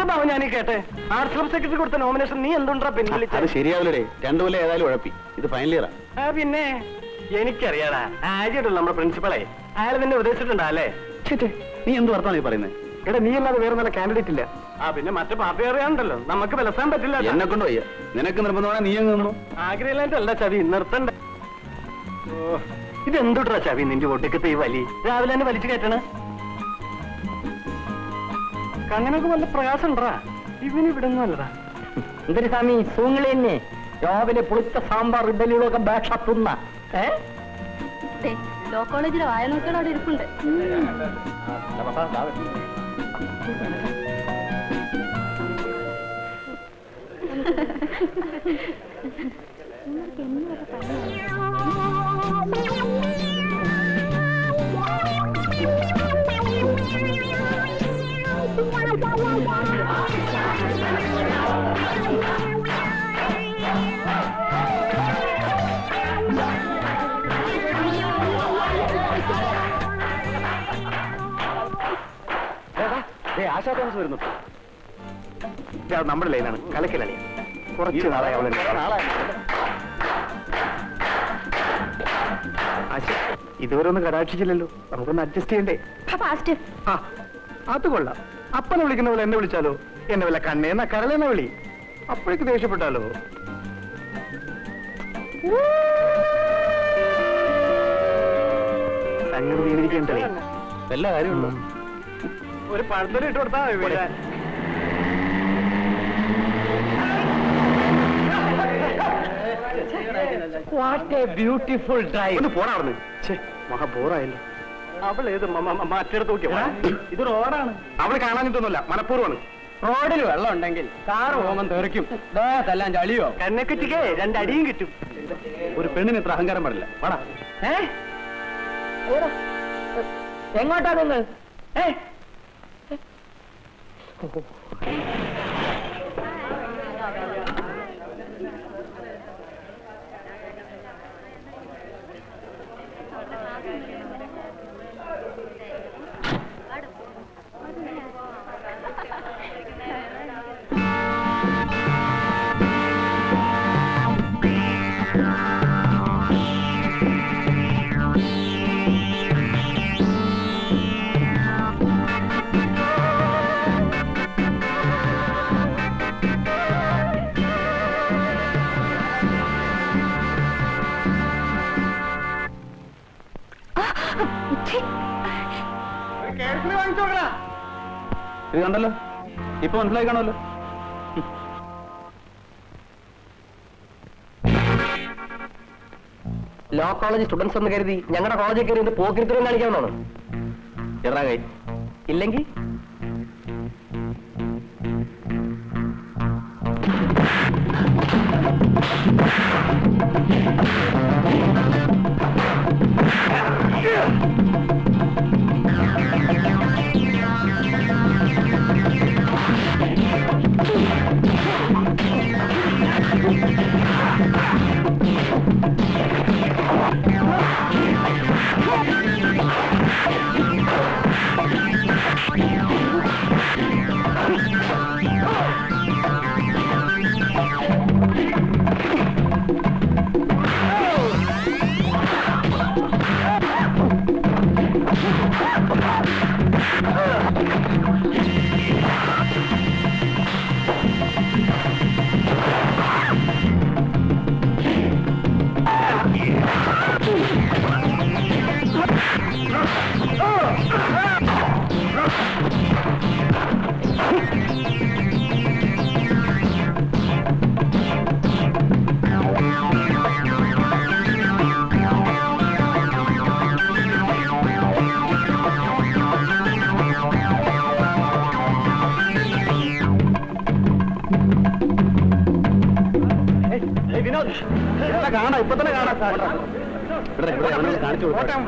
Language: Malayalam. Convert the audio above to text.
എന്തൊരു ഭാവം ഞാനീ കേട്ടെ. ആർട്സ് ക്ലബ് സെക്രട്ടറി കൊടുത്ത നോമിനേഷൻ നീ എന്തുണ്ടാ പിൻവലിച്ച? അത് ശരിയാവില്ലേ, 2 കൊല്ലം ഏതായാലും ഉഴപ്പി. ഇത് ഫൈനൽ ഇയറാ. പിന്നെ എനിക്കറിയാടാ, ആദ്യമായിട്ടുള്ള നമ്മുടെ പ്രിൻസിപ്പളെ അയാൾ നിന്നെ ഉദ്ദേശിച്ചിട്ടുണ്ടാ അല്ലേ? നീ എന്ത് വർത്താനം നീ പറയുന്നത്? എടാ നീ അല്ലാതെ വേറെ നല്ല കാൻഡിഡേറ്റ് ഇല്ല. പിന്നെ മറ്റു പാർട്ടി അറിയാണ്ടല്ലോ, നമുക്ക് വിലസാൻ പറ്റില്ല. എന്നെ കൊണ്ട് വയ്യ, നിനക്ക് നിർബന്ധമാണ് നീ അങ്ങ് നിന്നു. ആഗ്രഹമില്ലാണ്ടല്ല ചവി, നിർത്തണ്ട. ഇതെന്തുട്ടാ ചവി നിന്റെ ഒടുക്കത്തെ ഈ വലി? രാവിലെ തന്നെ വലിച്ചു കയറ്റണ കണ്ണനൊക്കെ വല്ല പ്രയാസം ഉണ്ടാ? ഇവന് ഇവിടെ ഒന്നും അല്ലടാ. എന്തൊരു സ്വാമി സൂങ്ങളി തന്നെ രാവിലെ പുളിച്ച സാമ്പാർ ഇഡലികളൊക്കെ ബാക്ഷാത്തുന്ന ലോ കോളേജിലെ വായ നോക്കിയാൽ അവിടെ ഇരിപ്പുണ്ട്. ആശാ തോമസ് വരുന്നു. നമ്മുടെ ലൈനാണ്, കലക്കിലണി. കുറച്ച് നാളായി അവളെ ഇതുവരെ ഒന്നും കടാക്ഷിച്ചില്ലല്ലോ, നമുക്കൊന്ന് അഡ്ജസ്റ്റ് ചെയ്യണ്ടേ? ആ അത് കൊള്ളാം. അപ്പനെ വിളിക്കുന്ന പോലെ എന്നെ വിളിച്ചാലോ? എന്നെ വല്ല കണ്ണേന്ന കരളെന്ന വിളി. അപ്പോഴേക്ക് ദേഷ്യപ്പെട്ടാലോ? സംഗതി വീണിരിക്കണ്ടേ? എല്ലാ കാര്യമുള്ളൂ. ഒരു പഴത്തൊലി ഇട്ട് കൊടുത്താ ബ്യൂട്ടിഫുൾ ഡ്രൈവ്. ഒന്ന് പോണ അവിടെ. മഹാ ബോറായല്ലോ. അവൾ ഏത് മറ്റെടുത്ത് നോക്കിയാ? ഇത് റോഡാണ്. അവള് കാണാനിട്ടൊന്നുമില്ല, മനഃപൂർവ്വമാണ്. റോഡിൽ വെള്ളം ഉണ്ടെങ്കിൽ കാറ് പോകുമ്പോൾ തെറിക്കും. എല്ലാം ചളിയോ? കന്നെക്കുറ്റിക്ക് 2 അടിയും കിട്ടും. ഒരു പെണ്ണിന് ഇത്ര അഹങ്കാരം പാടില്ല. വാടാ. എങ്ങോട്ടാ നിങ്ങൾ? ഇത് കണ്ടല്ലോ, ഇപ്പൊ മനസ്സിലായി കാണുമല്ലോ. ലോ കോളേജ് സ്റ്റുഡൻസ് എന്ന് കരുതി ഞങ്ങളുടെ കോളേജിൽ കയറി പോക്കിരിത്തരം കാണിക്കാമെന്നാണ്. എടാ കൈ ഇല്ലെങ്കിൽ കാണാം, ഇപ്പൊ തന്നെ കാണാം. കാണിച്ചു കൊടുക്കാം.